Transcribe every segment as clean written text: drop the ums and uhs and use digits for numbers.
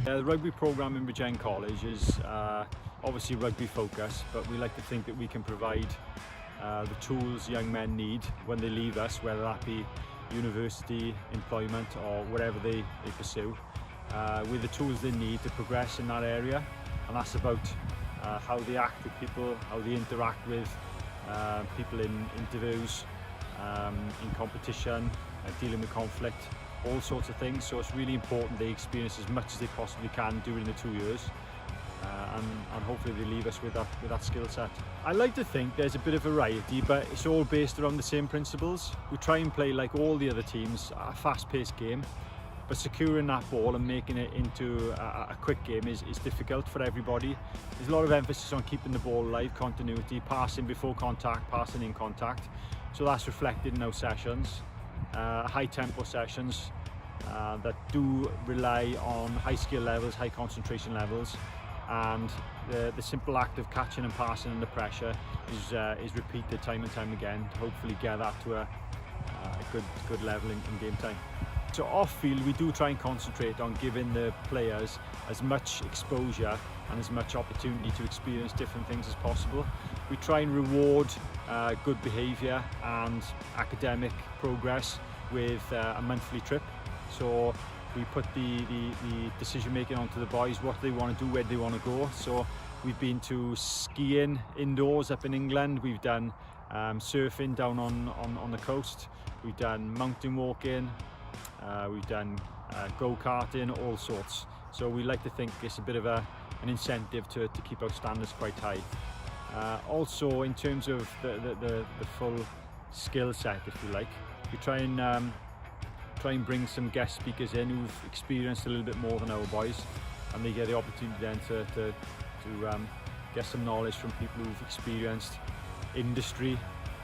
The rugby programme in Bridgend College is obviously rugby focused, but we like to think that we can provide the tools young men need when they leave us, whether that be university, employment or whatever they pursue, with the tools they need to progress in that area. And that's about how they act with people, how they interact with people in interviews, in competition, dealing with conflict, all sorts of things. So it's really important they experience as much as they possibly can during the 2 years, and hopefully they leave us with that skill set. I like to think there's a bit of variety, but it's all based around the same principles. We try and play like all the other teams, a fast-paced game, but securing that ball and making it into a quick game is difficult for everybody. There's a lot of emphasis on keeping the ball alive, continuity, passing before contact, passing in contact. So that's reflected in our sessions, high tempo sessions that do rely on high skill levels, high concentration levels, and the simple act of catching and passing under pressure is repeated time and time again to hopefully get that to a good level in game time. So off field, we do try and concentrate on giving the players as much exposure and as much opportunity to experience different things as possible. We try and reward good behaviour and academic progress with a monthly trip. So we put the decision making onto the boys, what they want to do, where they want to go. So we've been to skiing indoors up in England, we've done surfing down on the coast, we've done mountain walking, we've done go-karting, all sorts. So we like to think it's a bit of an incentive to keep our standards quite high. Also, in terms of the full skill set, if you like, we try and bring some guest speakers in who've experienced a little bit more than our boys, and they get the opportunity then to get some knowledge from people who've experienced industry,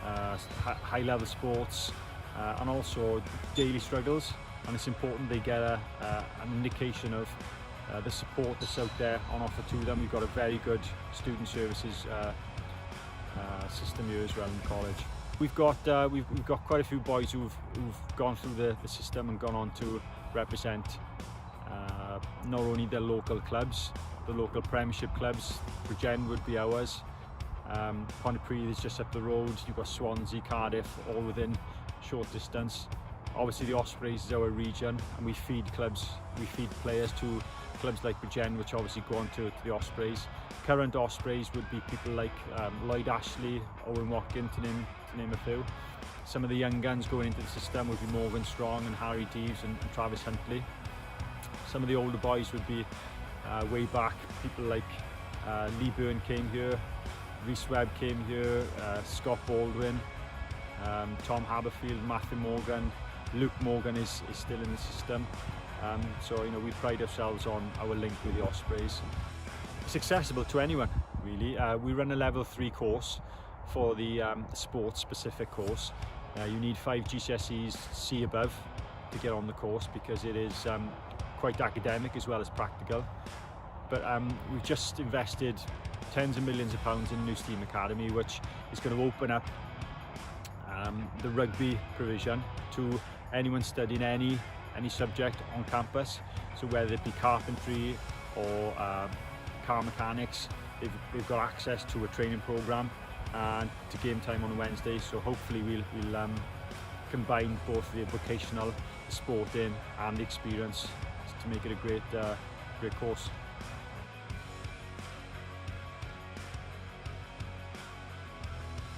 high-level sports, and also daily struggles. And it's important they get an indication of the support that's out there on offer to them. We've got a very good student services system here as well in the college. We've got quite a few boys who've gone through the system and gone on to represent not only their local clubs, the local Premiership clubs. Bridgend would be ours. Pontypridd is just up the road. You've got Swansea, Cardiff, all within short distance. Obviously the Ospreys is our region, and we feed players to clubs like Bridgend, which obviously go on to the Ospreys. Current Ospreys would be people like Lloyd Ashley, Owen Watkin, to name a few. Some of the young guns going into the system would be Morgan Strong and Harry Deves and Travis Huntley. Some of the older boys would be way back, people like Lee Byrne came here, Rhys Webb came here, Scott Baldwin, Tom Haberfield, Matthew Morgan, Luke Morgan is still in the system. So we pride ourselves on our link with the Ospreys. It's accessible to anyone, really. We run a level 3 course for the sports specific course. You need 5 GCSEs C above to get on the course, because it is quite academic as well as practical. But we've just invested tens of millions of pounds in New Steam Academy, which is going to open up the rugby provision to anyone studying any subject on campus. So whether it be carpentry or car mechanics, they've got access to a training program and to game time on a Wednesday. So hopefully we'll combine both the vocational, the sporting and the experience to make it a great course.